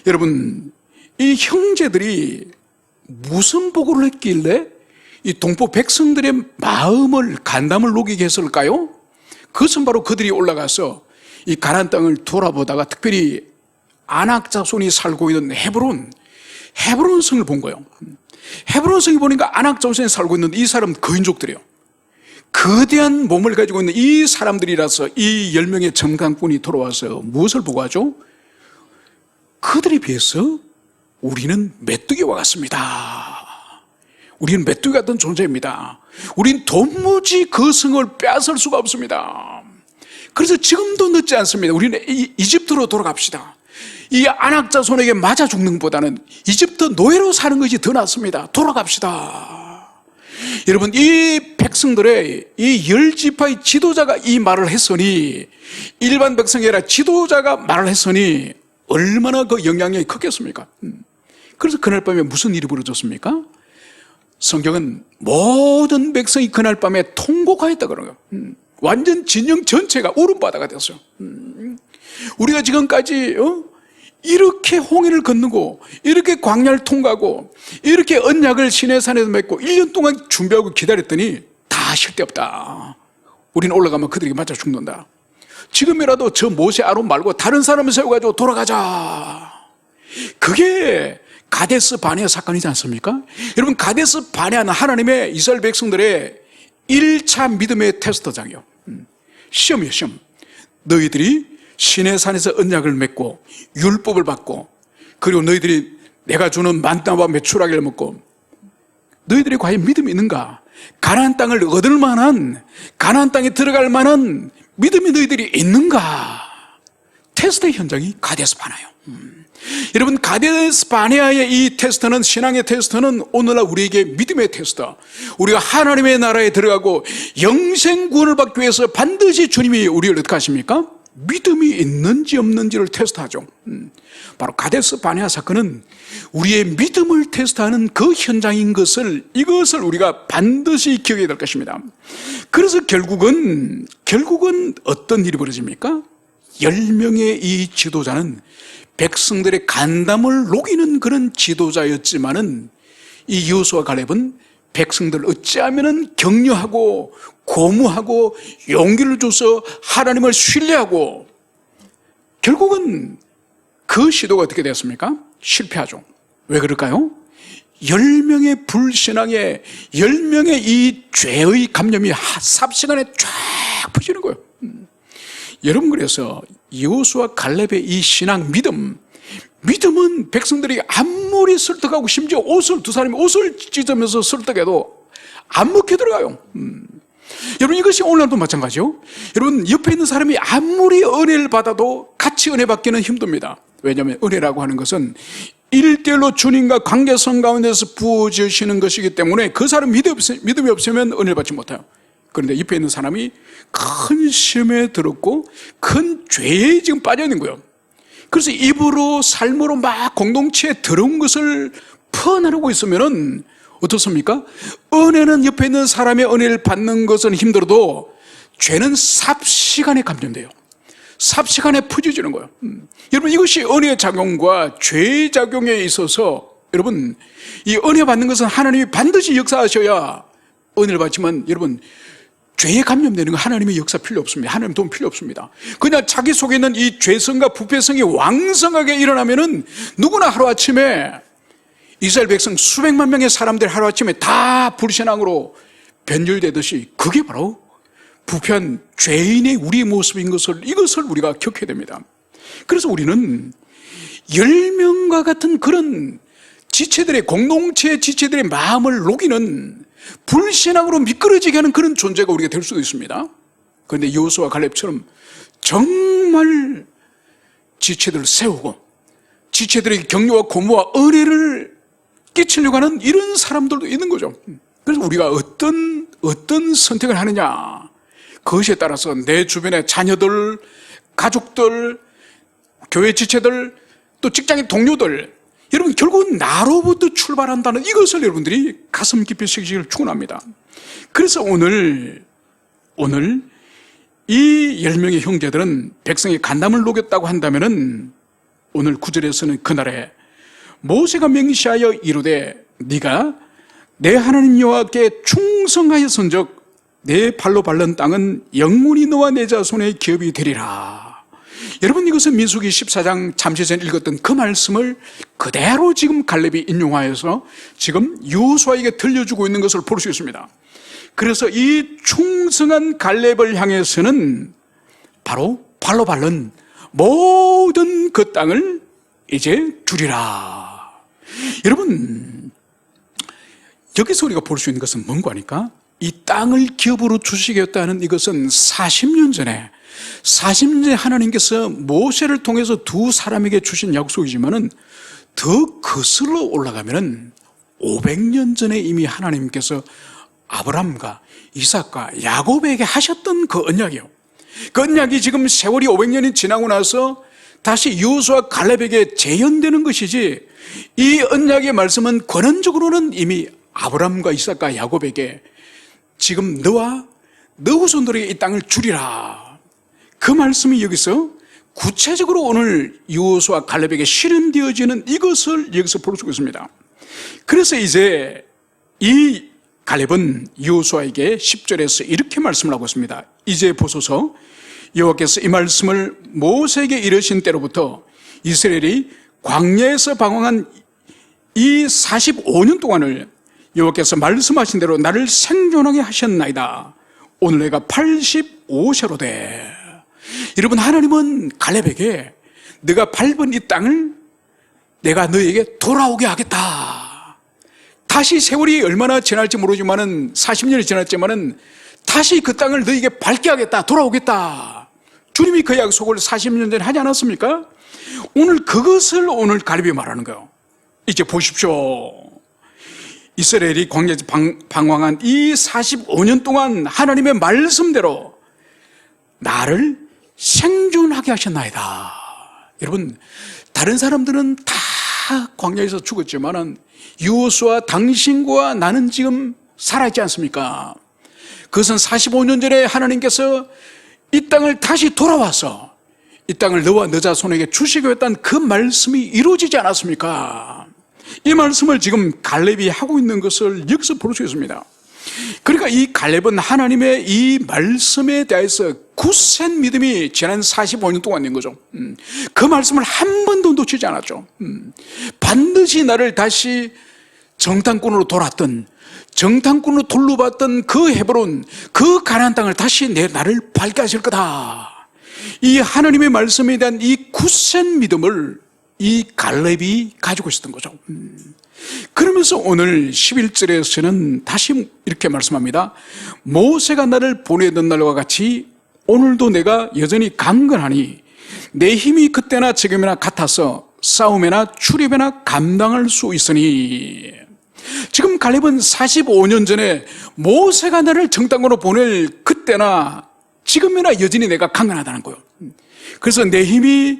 여러분, 이 형제들이 무슨 보고를 했길래 이 동포 백성들의 마음을, 간담을 녹이게 했을까요? 그것은 바로 그들이 올라가서 이 가나안 땅을 돌아보다가 특별히 아낙 자손이 살고 있는 헤브론 성을 본 거예요. 헤브론 성이 보니까 아낙 자손이 살고 있는 이 사람 거인족들이에요. 거대한 몸을 가지고 있는 이 사람들이라서 이 10명의 정탐꾼이 돌아와서 무엇을 보고하죠? 그들에 비해서 우리는 메뚜기와 같습니다. 우리는 메뚜기 같은 존재입니다. 우린 도무지 그 성을 빼앗을 수가 없습니다. 그래서 지금도 늦지 않습니다. 우리는 이집트로 돌아갑시다. 이 아낙 자손에게 맞아 죽는 것보다는 이집트 노예로 사는 것이 더 낫습니다. 돌아갑시다. 여러분, 이 백성들의 이 10지파의 지도자가 이 말을 했으니, 일반 백성이 아니라 지도자가 말을 했으니 얼마나 그 영향력이 컸겠습니까? 그래서 그날 밤에 무슨 일이 벌어졌습니까? 성경은 모든 백성이 그날 밤에 통곡하였다 그러고요. 완전 진영 전체가 울음바다가 됐어요. 우리가 지금까지 이렇게 홍해를 건너고 이렇게 광야를 통과하고 이렇게 언약을 시내산에서 맺고 1년 동안 준비하고 기다렸더니 다 실데없다. 우리는 올라가면 그들에게 맞아 죽는다. 지금이라도 저 모세 아론 말고 다른 사람을 세워가지고 돌아가자. 그게 가데스 바네아 사건이지 않습니까? 여러분, 가데스 바네아는 하나님의 이스라엘 백성들의 1차 믿음의 테스트장이요. 시험이에요, 시험. 너희들이 시내산에서 언약을 맺고 율법을 받고 그리고 너희들이 내가 주는 만나와 메추라기를 먹고 너희들이 과연 믿음이 있는가? 가나안 땅을 얻을 만한, 가나안 땅에 들어갈 만한 믿음이 너희들이 있는가? 테스트의 현장이 가데스 바네아예요. 여러분, 가데스 바네아의 이 테스트는, 신앙의 테스트는 오늘날 우리에게 믿음의 테스트, 우리가 하나님의 나라에 들어가고 영생 구원을 받기 위해서 반드시 주님이 우리를 어떻게 하십니까? 믿음이 있는지 없는지를 테스트하죠. 바로 가데스 바네아 사건은 우리의 믿음을 테스트하는 그 현장인 것을, 이것을 우리가 반드시 기억해야 될 것입니다. 그래서 결국은 어떤 일이 벌어집니까? 10명의 이 지도자는 백성들의 간담을 녹이는 그런 지도자였지만은 이 여호수아 갈렙은 백성들을 어찌하면 격려하고 고무하고 용기를 줘서 하나님을 신뢰하고, 결국은 그 시도가 어떻게 되었습니까? 실패하죠. 왜 그럴까요? 10명의 불신앙에 10명의 이 죄의 감염이 삽시간에 쫙 퍼지는 거예요. 여러분, 그래서 여호수아 갈렙의 이 신앙 믿음, 믿음은 백성들이 아무리 설득하고 심지어 두 사람이 옷을 찢으면서 설득해도 안 먹혀 들어가요. 여러분, 이것이 오늘도 마찬가지요. 여러분, 옆에 있는 사람이 아무리 은혜를 받아도 같이 은혜 받기는 힘듭니다. 왜냐하면 은혜라고 하는 것은 1:1로 주님과 관계성 가운데서 부어주시는 것이기 때문에 그 사람 믿음이 없으면 은혜를 받지 못해요. 그런데 옆에 있는 사람이 큰 시험에 들었고 큰 죄에 지금 빠져 있는 거예요. 그래서 입으로 삶으로 막 공동체에 들어온 것을 퍼나르고 있으면은 어떻습니까? 은혜는 옆에 있는 사람의 은혜를 받는 것은 힘들어도 죄는 삽시간에 감전돼요. 삽시간에 퍼져지는 거예요. 여러분, 이것이 은혜의 작용과 죄의 작용에 있어서 여러분, 이 은혜 받는 것은 하나님이 반드시 역사하셔야 은혜를 받지만 여러분, 죄에 감염되는 건 하나님의 역사 필요 없습니다. 하나님 도움 필요 없습니다. 그냥 자기 속에 있는 이 죄성과 부패성이 왕성하게 일어나면은 누구나 하루아침에 이스라엘 백성 수백만 명의 사람들 하루아침에 다 불신앙으로 변질되듯이 그게 바로 부패한 죄인의 우리의 모습인 이것을 우리가 겪게 됩니다. 그래서 우리는 10명과 같은 그런 지체들의 공동체 지체들의 마음을 녹이는 불신앙으로 미끄러지게 하는 그런 존재가 우리가 될 수도 있습니다. 그런데 여호수아와 갈렙처럼 정말 지체들을 세우고 지체들에게 격려와 고무와 은혜를 끼치려고 하는 이런 사람들도 있는 거죠. 그래서 우리가 어떤 선택을 하느냐, 그것에 따라서 내 주변의 자녀들, 가족들, 교회 지체들, 또 직장의 동료들, 여러분, 결국은 나로부터 출발한다는 이것을 여러분들이 가슴 깊이 새기시기를 축원합니다. 그래서 오늘 이 10명의 형제들은 백성의 간담을 녹였다고 한다면은 오늘 9절에서는 그날에 모세가 맹시하여 이르되 네가 내 하나님 여호와께 충성하였은즉 내 발로 밟는 땅은 영원히 너와 내 자손의 기업이 되리라. 여러분, 이것은 민수기 14장 잠시 전에 읽었던 그 말씀을 그대로 지금 갈렙이 인용하여서 지금 여호수아에게 들려주고 있는 것을 볼 수 있습니다. 그래서 이 충성한 갈렙을 향해서는 바로 발로 밟는 모든 그 땅을 이제 주리라. 여러분, 여기서 우리가 볼 수 있는 것은 뭔가 하니까 이 땅을 기업으로 주시겠다는 이것은 40년 전에 하나님께서 모세를 통해서 두 사람에게 주신 약속이지만은 더 거슬러 올라가면은 500년 전에 이미 하나님께서 아브라함과 이삭과 야곱에게 하셨던 그 언약이요. 그 언약이 지금 세월이 500년이 지나고 나서 다시 여호수아 갈렙에게 재현되는 것이지, 이 언약의 말씀은 권한적으로는 이미 아브라함과 이삭과 야곱에게 지금 너와 너 후손들에게 이 땅을 주리라, 그 말씀이 여기서 구체적으로 오늘 여호수아 갈렙에게 실현되어지는 이것을 여기서 볼 수 있습니다. 그래서 이제 이 갈렙은 여호수아에게 10절에서 이렇게 말씀을 하고 있습니다. 이제 보소서, 여호와께서 이 말씀을 모세에게 이르신 때로부터 이스라엘이 광야에서 방황한 이 45년 동안을 여호와께서 말씀하신 대로 나를 생존하게 하셨나이다. 오늘 내가 85세로 돼. 여러분, 하나님은 갈렙에게 네가 밟은 이 땅을 내가 너에게 돌아오게 하겠다. 다시 세월이 얼마나 지날지 모르지만은 40년이 지났지만은 다시 그 땅을 너에게 밟게 하겠다. 돌아오겠다. 주님이 그 약속을 40년 전에 하지 않았습니까? 그것을 오늘 갈렙이 말하는 거예요. 이제 보십시오. 이스라엘이 광야에서 방황한 이 45년 동안 하나님의 말씀대로 나를 생존하게 하셨나이다. 여러분, 다른 사람들은 다 광야에서 죽었지만은 여호수아 당신과 나는 지금 살아있지 않습니까? 그것은 45년 전에 하나님께서 이 땅을 다시 돌아와서 이 땅을 너와 너 자손에게 주시고 했던 그 말씀이 이루어지지 않았습니까? 이 말씀을 지금 갈렙이 하고 있는 것을 여기서 볼 수 있습니다. 그러니까 이 갈렙은 하나님의 이 말씀에 대해서 굳센 믿음이 지난 45년 동안 된 거죠. 그 말씀을 한 번도 놓치지 않았죠. 반드시 나를 다시 정탐꾼으로 돌았던, 정탐꾼으로 둘러봤던 그 헤브론, 그 가나안 땅을 다시 나를 밟게 하실 거다. 이 하나님의 말씀에 대한 이 굳센 믿음을 이 갈렙이 가지고 있었던 거죠. 그러면서 오늘 11절에서는 다시 이렇게 말씀합니다. 모세가 나를 보내던 날과 같이 오늘도 내가 여전히 강건하니 내 힘이 그때나 지금이나 같아서 싸움이나 출입이나 감당할 수 있으니. 지금 갈렙은 45년 전에 모세가 나를 정당으로 보낼 그때나 지금이나 여전히 내가 강건하다는 거예요. 그래서 내 힘이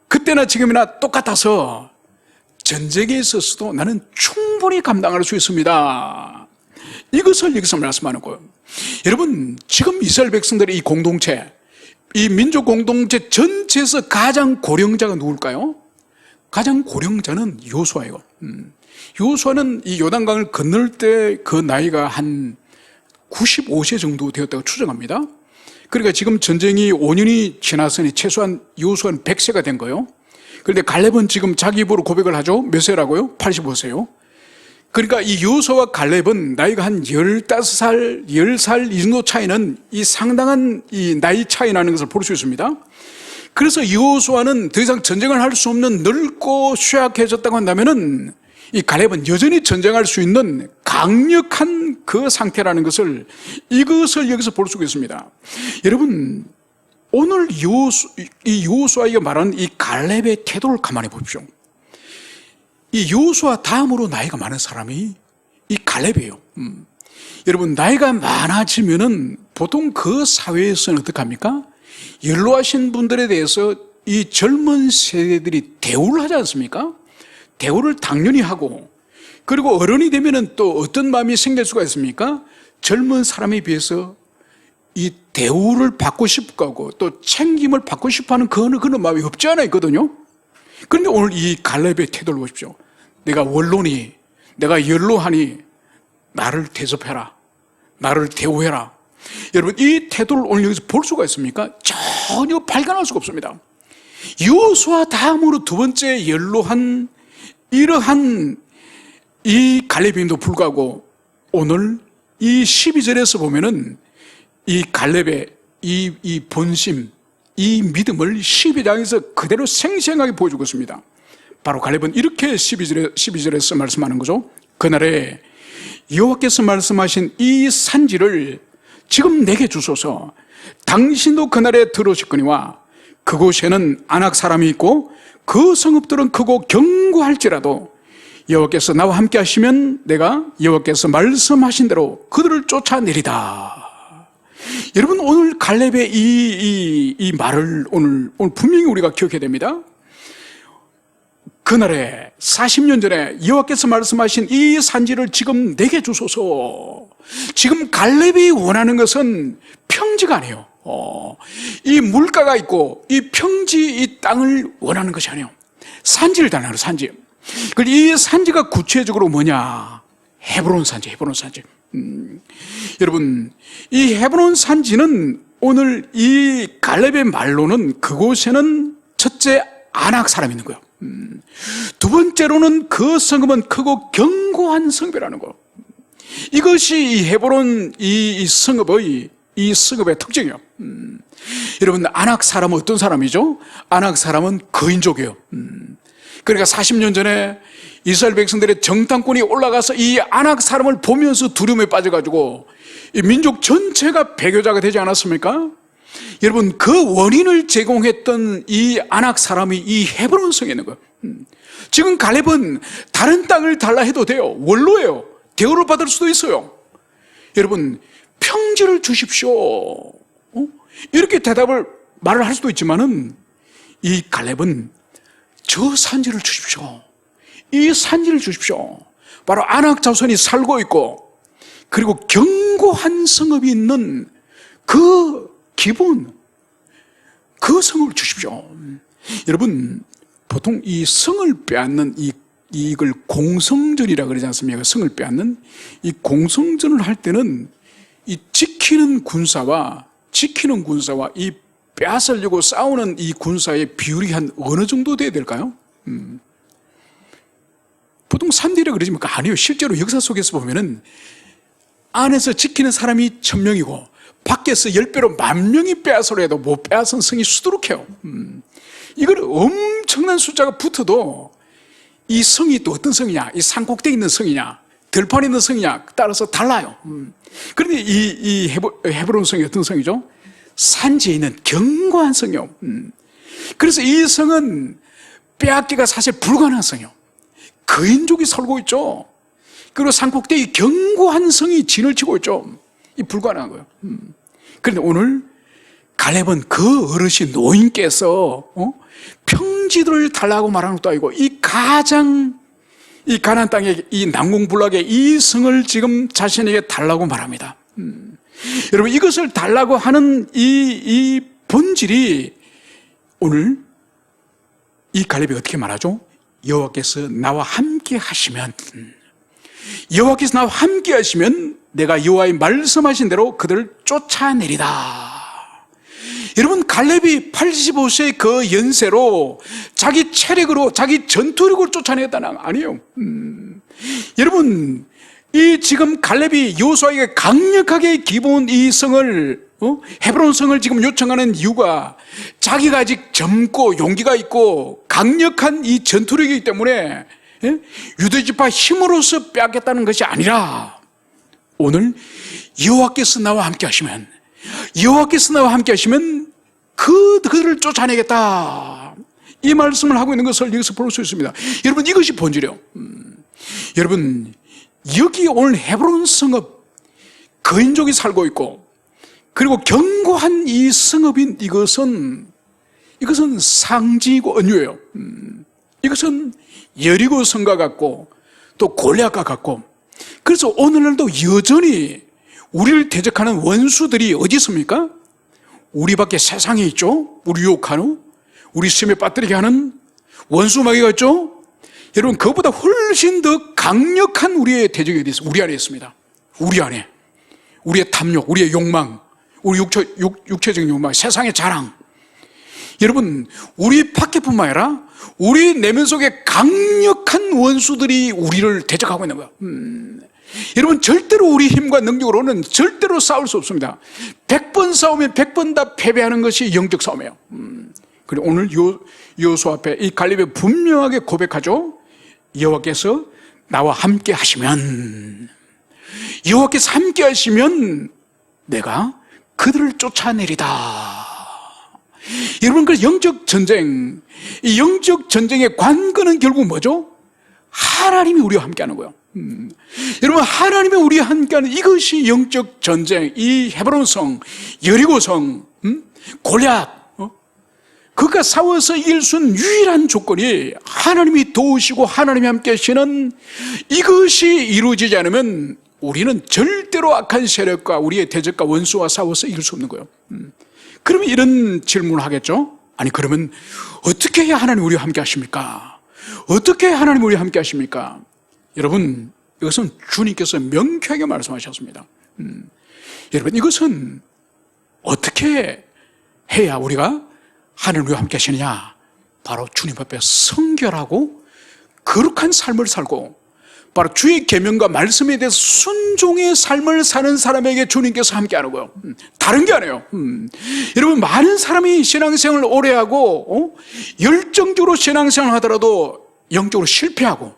그때나 지금이나 똑같아서 전쟁에 있어서도 나는 충분히 감당할 수 있습니다. 이것을 여기서 말씀하는 거예요. 여러분, 지금 이스라엘 백성들의 이 공동체, 이 민족 공동체 전체에서 가장 고령자가 누굴까요? 가장 고령자는 여호수아예요. 여호수아는 이 요단강을 건널 때 그 나이가 한 95세 정도 되었다고 추정합니다. 그러니까 지금 전쟁이 5년이 지났으니 최소한 여호수아는 100세가 된 거예요. 그런데 갈렙은 지금 자기 입으로 고백을 하죠. 몇 세라고요? 85세요. 그러니까 이 여호수아와 갈렙은 나이가 한 15살, 10살 이 정도 차이는 이 상당한 이 나이 차이 나는 것을 볼 수 있습니다. 그래서 여호수아는 더 이상 전쟁을 할 수 없는 늙고 쇠약해졌다고 한다면은 이 갈렙은 여전히 전쟁할 수 있는 강력한 그 상태라는 것을 이것을 여기서 볼 수가 있습니다. 여러분, 오늘 이 여호수아가 말하는 이 갈렙의 태도를 가만히 보십시오. 이 여호수아 다음으로 나이가 많은 사람이 이 갈렙이에요. 여러분, 나이가 많아지면은 보통 그 사회에서는 어떻게 합니까? 연로하신 분들에 대해서 이 젊은 세대들이 대우를 하지 않습니까? 대우를 당연히 하고, 그리고 어른이 되면은 또 어떤 마음이 생길 수가 있습니까? 젊은 사람에 비해서 이 대우를 받고 싶고 하고 또 챙김을 받고 싶어 하는 그런 마음이 없지 않아 있거든요. 그런데 오늘 이 갈렙의 태도를 보십시오. 내가 원로니, 내가 연로하니 나를 대접해라, 나를 대우해라. 여러분, 이 태도를 오늘 여기서 볼 수가 있습니까? 전혀 발견할 수가 없습니다. 여호수아 다음으로 두 번째 연로한 이러한 이 갈렙임에도 불구하고 오늘 이 12절에서 보면은 이 갈렙의 이 본심, 이 믿음을 12장에서 그대로 생생하게 보여주고 있습니다. 바로 갈렙은 이렇게 12절에서 말씀하는 거죠. 그날에 여호와께서 말씀하신 이 산지를 지금 내게 주소서. 당신도 그날에 들으셨거니와 그곳에는 아낙 사람이 있고 그 성읍들은 크고 견고할지라도 여호와께서 나와 함께 하시면 내가 여호와께서 말씀하신 대로 그들을 쫓아내리다. 여러분, 오늘 갈렙의 이 말을 오늘 분명히 우리가 기억해야 됩니다. 그날에 40년 전에 여호와께서 말씀하신 이 산지를 지금 내게 주소서. 지금 갈렙이 원하는 것은 평지가 아니에요. 이 물가가 있고 이 평지 이 땅을 원하는 것이 아니에요. 산지를 달라는 산지. 이 산지가 구체적으로 뭐냐? 헤브론 산지, 헤브론 산지. 여러분, 이 헤브론 산지는 오늘 이 갈렙의 말로는 그곳에는 첫째 아낙 사람이 있는 거예요. 두 번째로는 그 성읍은 크고 견고한 성읍이라는 거예요. 이것이 이 헤브론 이 성읍의 특징이에요. 여러분, 아낙 사람은 어떤 사람이죠? 아낙 사람은 거인족이에요. 그러니까 40년 전에 이스라엘 백성들의 정탐꾼이 올라가서 이 아낙 사람을 보면서 두려움에 빠져가지고 이 민족 전체가 배교자가 되지 않았습니까? 여러분, 그 원인을 제공했던 이 아낙 사람이 이 헤브론 성에 있는 거예요. 지금 갈렙은 다른 땅을 달라 해도 돼요. 원로예요. 대우를 받을 수도 있어요. 여러분, 평지를 주십시오. 이렇게 말을 할 수도 있지만은 이 갈렙은 저 산지를 주십시오. 이 산지를 주십시오. 바로 아낙 자손이 살고 있고 그리고 견고한 성읍이 있는 그 기본, 그 성을 주십시오. 여러분, 보통 이 성을 빼앗는 이걸 공성전이라 그러지 않습니까? 성을 빼앗는 이 공성전을 할 때는 이 지키는 군사와 이 빼앗으려고 싸우는 이 군사의 비율이 한 어느 정도 돼야 될까요? 보통 3대1이라 그러지만 아니요. 실제로 역사 속에서 보면은 안에서 지키는 사람이 1000명이고 밖에서 10배로 10,000명이 빼앗으려 해도 못 빼앗은 성이 수두룩해요. 이걸 엄청난 숫자가 붙어도 이 성이 또 어떤 성이냐, 이 산 꼭대기에 있는 성이냐, 들판에 있는 성이냐 따라서 달라요. 그런데 이 헤브론 성이 어떤 성이죠? 산지에 있는 견고한 성이요. 그래서 이 성은 빼앗기가 사실 불가능한 성이요. 거인족이 살고 있죠. 그리고 산 꼭대기 견고한 성이 진을 치고 있죠. 이 불가능한 거예요. 그런데 오늘 갈렙은 그 어르신 노인께서 평지들을 달라고 말하는 것도 아니고 이 가장 이 가나안 땅의 이 난공불락의 이 성을 지금 자신에게 달라고 말합니다. 여러분, 이것을 달라고 하는 이 본질이 오늘 이 갈렙이 어떻게 말하죠? 여호와께서 나와 함께 하시면, 여호와께서 나와 함께 하시면 내가 여호와의 말씀하신 대로 그들을 쫓아내리다. 여러분, 갈렙이 85세의 그 연세로 자기 체력으로, 자기 전투력으로 쫓아내겠다는 아니에요. 여러분, 이 지금 갈렙이 여호수아에게 강력하게 기본 이 성을, 헤브론 성을 지금 요청하는 이유가 자기가 아직 젊고 용기가 있고 강력한 이 전투력이기 때문에 유대지파 힘으로서 빼앗겠다는 것이 아니라 오늘 여호와께서 나와 함께 하시면, 여호와께서 나와 함께 하시면 그들을 쫓아내겠다, 이 말씀을 하고 있는 것을 여기서 볼 수 있습니다. 여러분, 이것이 본질이에요. 여러분, 여기 오늘 헤브론 성읍, 거인족이 살고 있고 그리고 견고한 이 성읍인 이것은 상징이고 은유예요. 이것은 여리고 성과 같고 또 골리앗과 같고, 그래서 오늘날도 여전히 우리를 대적하는 원수들이 어디 있습니까? 우리 밖에 세상에 있죠. 우리 유혹하는, 우리 심에 빠뜨리게 하는 원수마귀가 있죠. 여러분, 그것보다 훨씬 더 강력한 우리의 대적이 어디 있어요? 우리 안에 있습니다. 우리 안에. 우리의 탐욕, 우리의 욕망, 우리 육체적인 욕망, 세상의 자랑. 여러분, 우리 밖에뿐만 아니라 우리 내면 속에 강력한 원수들이 우리를 대적하고 있는 거예요. 여러분, 절대로 우리 힘과 능력으로는 절대로 싸울 수 없습니다. 100번 싸우면 100번 다 패배하는 것이 영적 싸움이에요. 그리고 오늘 여호수아 앞에 이 갈렙이 분명하게 고백하죠. 여호와께서 나와 함께 하시면, 여호와께서 함께 하시면 내가 그들을 쫓아내리다. 여러분, 그 영적 전쟁, 이 영적 전쟁의 관건은 결국 뭐죠? 하나님이 우리와 함께하는 거예요. 여러분, 하나님이 우리와 함께하는 이것이 영적 전쟁. 이 헤브론 성, 여리고 성, 골리앗, 그가 싸워서 이길 수 있는 유일한 조건이 하나님이 도우시고 하나님이 함께 하시는 이것이 이루어지지 않으면 우리는 절대로 악한 세력과 우리의 대적과 원수와 싸워서 이길 수 없는 거예요. 그러면 이런 질문을 하겠죠. 아니, 그러면 어떻게 해야 하나님 우리와 함께 하십니까? 어떻게 해야 하나님 우리와 함께 하십니까? 여러분, 이것은 주님께서 명쾌하게 말씀하셨습니다. 여러분, 이것은 어떻게 해야 우리가 하나님 우리와 함께 하시느냐? 바로 주님 앞에 성결하고 거룩한 삶을 살고 바로 주의 계명과 말씀에 대해서 순종의 삶을 사는 사람에게 주님께서 함께하는 거예요. 다른 게 아니에요. 여러분, 많은 사람이 신앙생활을 오래 하고 열정적으로 신앙생활을 하더라도 영적으로 실패하고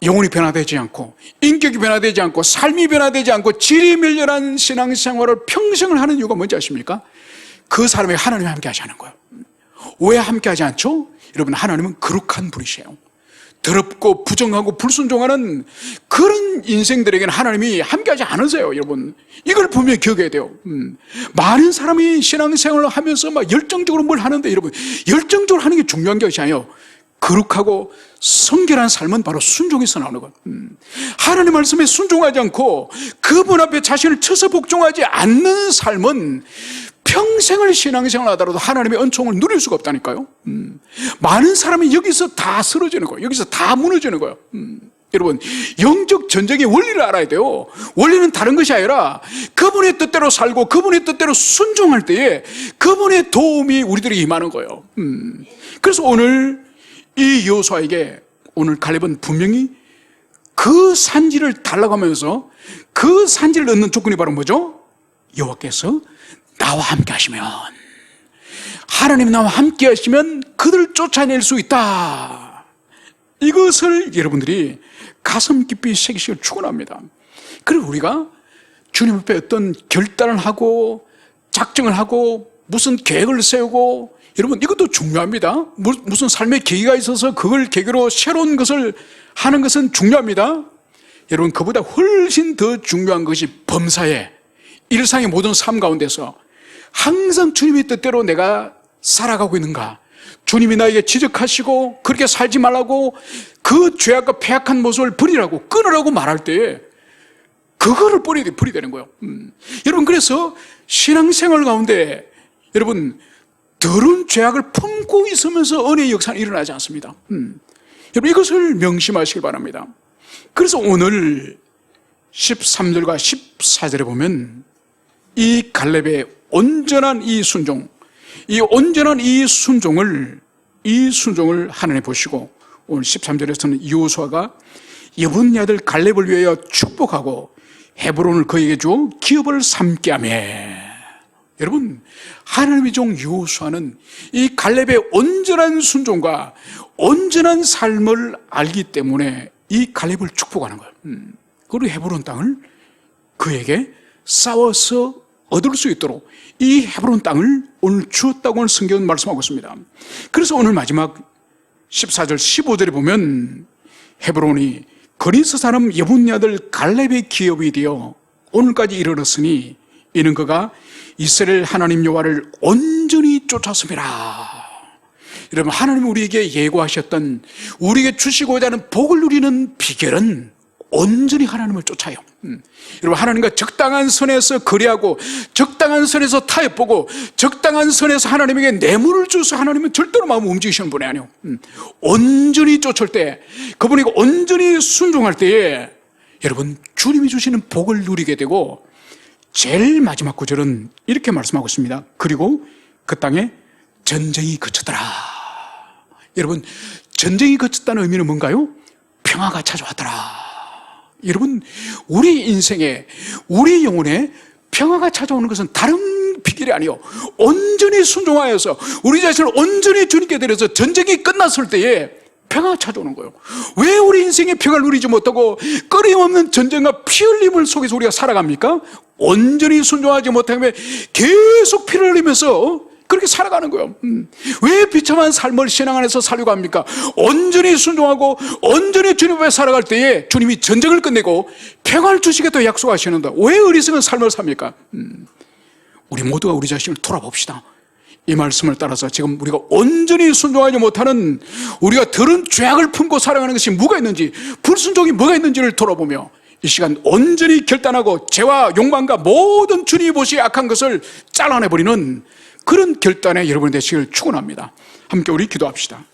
영혼이 변화되지 않고 인격이 변화되지 않고 삶이 변화되지 않고 질이 멸렬한 신앙생활을 평생을 하는 이유가 뭔지 아십니까? 그 사람에게 하나님이 함께 하시는 거예요. 왜 함께 하지 않죠? 여러분, 하나님은 거룩한 분이세요. 더럽고 부정하고 불순종하는 그런 인생들에게는 하나님이 함께하지 않으세요. 여러분, 이걸 분명히 기억해야 돼요. 많은 사람이 신앙생활을 하면서 막 열정적으로 뭘 하는데, 여러분, 열정적으로 하는 게 중요한 것이 아니에요. 거룩하고 성결한 삶은 바로 순종에서 나오는 거예요. 하나님 말씀에 순종하지 않고 그분 앞에 자신을 쳐서 복종하지 않는 삶은 평생을 신앙생활 하더라도 하나님의 은총을 누릴 수가 없다니까요. 많은 사람이 여기서 다 쓰러지는 거예요. 여기서 다 무너지는 거예요. 여러분, 영적 전쟁의 원리를 알아야 돼요. 원리는 다른 것이 아니라 그분의 뜻대로 살고 그분의 뜻대로 순종할 때에 그분의 도움이 우리들에게 임하는 거예요. 그래서 오늘 이 여호수아에게 오늘 갈렙은 분명히 그 산지를 달라고 하면서 그 산지를 얻는 조건이 바로 뭐죠? 여호와께서 나와 함께 하시면, 하나님 나와 함께 하시면 그들을 쫓아낼 수 있다. 이것을 여러분들이 가슴 깊이 새기시길 축원합니다. 그리고 우리가 주님 앞에 어떤 결단을 하고 작정을 하고 무슨 계획을 세우고, 여러분 이것도 중요합니다. 무슨 삶의 계기가 있어서 그걸 계기로 새로운 것을 하는 것은 중요합니다. 여러분 그보다 훨씬 더 중요한 것이 범사에, 일상의 모든 삶 가운데서 항상 주님의 뜻대로 내가 살아가고 있는가, 주님이 나에게 지적하시고 그렇게 살지 말라고, 그 죄악과 패악한 모습을 버리라고 끊으라고 말할 때에 그거를 버리되는 거예요. 여러분 그래서 신앙생활 가운데 여러분 더러운 죄악을 품고 있으면서 은혜의 역사는 일어나지 않습니다. 여러분 이것을 명심하시길 바랍니다. 그래서 오늘 13절과 14절에 보면 이 갈렙의 온전한 이 순종, 이 온전한 이 순종을 하나님 보시고, 오늘 13절에서는 여호수아가 예분네 아들 갈렙을 위하여 축복하고 헤브론을 그에게 주어 기업을 삼게 하며. 여러분 하나님의 종 여호수아는 이 갈렙의 온전한 순종과 온전한 삶을 알기 때문에 이 갈렙을 축복하는 거예요. 그리고 헤브론 땅을 그에게 싸워서 얻을 수 있도록 이 헤브론 땅을 오늘 주었다고 오늘 성경은 말씀하고 있습니다. 그래서 오늘 마지막 14절 15절에 보면 헤브론이 거리스 사람 예분네 아들 갈렙의 기업이 되어 오늘까지 이르렀으니 이는 그가 이스라엘 하나님 여호와를 온전히 쫓았습니다. 여러분 하나님 우리에게 예고하셨던, 우리에게 주시고자 하는 복을 누리는 비결은 온전히 하나님을 쫓아요. 여러분 하나님과 적당한 선에서 거래하고 적당한 선에서 타협보고 적당한 선에서 하나님에게 뇌물을 줘서 하나님은 절대로 마음을 움직이시는 분이 아니에요. 온전히 쫓을 때, 그분이 온전히 순종할 때에 여러분 주님이 주시는 복을 누리게 되고, 제일 마지막 구절은 이렇게 말씀하고 있습니다. 그리고 그 땅에 전쟁이 그쳤더라. 여러분 전쟁이 그쳤다는 의미는 뭔가요? 평화가 찾아왔더라. 여러분 우리 인생에, 우리 영혼에 평화가 찾아오는 것은 다른 비결이 아니요, 온전히 순종하여서 우리 자신을 온전히 주님께 드려서 전쟁이 끝났을 때에 평화가 찾아오는 거예요. 왜 우리 인생의 평화를 누리지 못하고 끊임없는 전쟁과 피 흘림을 속에서 우리가 살아갑니까? 온전히 순종하지 못하면 계속 피를 흘리면서 그렇게 살아가는 거예요. 왜 비참한 삶을 신앙 안에서 살려고 합니까? 온전히 순종하고 온전히 주님 앞에 살아갈 때에 주님이 전쟁을 끝내고 평화를 주시겠다고 약속하시는데 왜 어리석은 삶을 삽니까? 우리 모두가 우리 자신을 돌아봅시다. 이 말씀을 따라서 지금 우리가 온전히 순종하지 못하는, 우리가 더러운 죄악을 품고 살아가는 것이 뭐가 있는지, 불순종이 뭐가 있는지를 돌아보며 이 시간 온전히 결단하고 죄와 욕망과 모든 주님이 보시기에 악한 것을 잘라내버리는 그런 결단에 여러분이 되시길 축원합니다. 함께 우리 기도합시다.